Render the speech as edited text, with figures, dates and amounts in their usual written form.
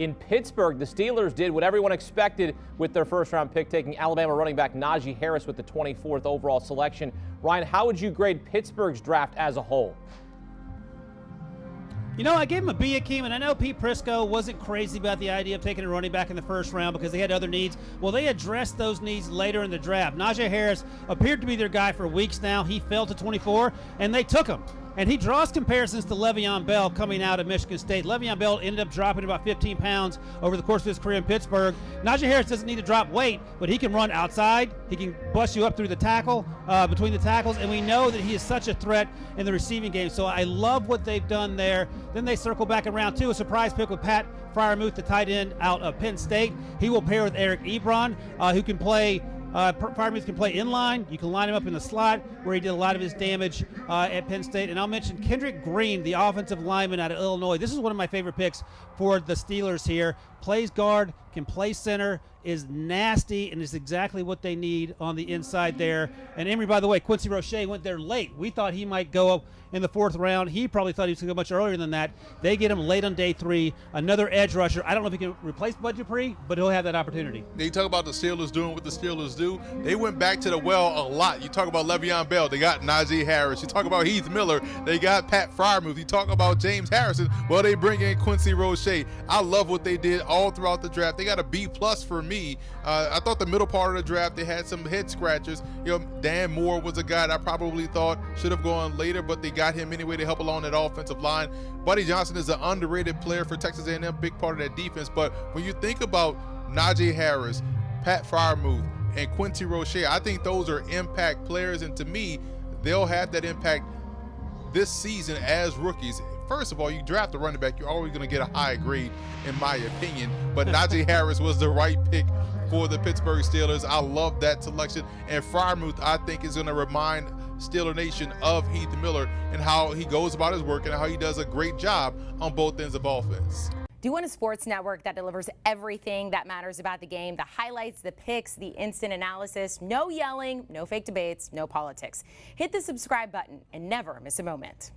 in Pittsburgh. The Steelers did what everyone expected with their first-round pick, taking Alabama running back Najee Harris with the 24th overall selection. Ryan, how would you grade Pittsburgh's draft as a whole? You know, I gave him a B, Akeem, and I know Pete Prisco wasn't crazy about the idea of taking a running back in the first round because they had other needs. Well, they addressed those needs later in the draft. Najee Harris appeared to be their guy for weeks now. He fell to 24, and they took him. And he draws comparisons to Le'Veon Bell coming out of Michigan State. Le'Veon Bell ended up dropping about 15 pounds over the course of his career in Pittsburgh. Najee Harris doesn't need to drop weight, but he can run outside. He can bust you up through the tackle, between the tackles, and we know that he is such a threat in the receiving game. So I love what they've done there. Then they circle back around too. A surprise pick with Pat Freiermuth, the tight end out of Penn State. He will pair with Eric Ebron, who can play. Freiermuth can play inline. You can line him up in the slot where he did a lot of his damage at Penn State. And I'll mention Kendrick Green, the offensive lineman out of Illinois. This is one of my favorite picks for the Steelers here. Plays guard, can play center, is nasty, and is exactly what they need on the inside there. And Emory, by the way, Quincy Roche went there late. We thought he might go up in the fourth round. He probably thought he was going to go much earlier than that. They get him late on day 3. Another edge rusher. I don't know if he can replace Bud Dupree, but he'll have that opportunity. They talk about the Steelers doing what the Steelers do. They went back to the well a lot. You talk about Le'Veon Bell, they got Najee Harris. You talk about Heath Miller, they got Pat Freiermuth. You talk about James Harrison, well, they bring in Quincy Roche. I love what they did all throughout the draft. They got a B+ for me. I thought the middle part of the draft, they had some head scratchers. You know, Dan Moore was a guy that I probably thought should have gone later, but they got him anyway to help along that offensive line. Buddy Johnson is an underrated player for Texas A&M, big part of that defense. But when you think about Najee Harris, Pat Freiermuth, and Quincy Roche, I think those are impact players, and to me, they'll have that impact this season as rookies. First of all, you draft a running back, you're always going to get a high grade, in my opinion. But Najee Harris was the right pick for the Pittsburgh Steelers. I love that selection. And Freiermuth, I think, is going to remind Steeler Nation of Heath Miller and how he goes about his work and how he does a great job on both ends of offense. Do you want a sports network that delivers everything that matters about the game? The highlights, the picks, the instant analysis, no yelling, no fake debates, no politics. Hit the subscribe button and never miss a moment.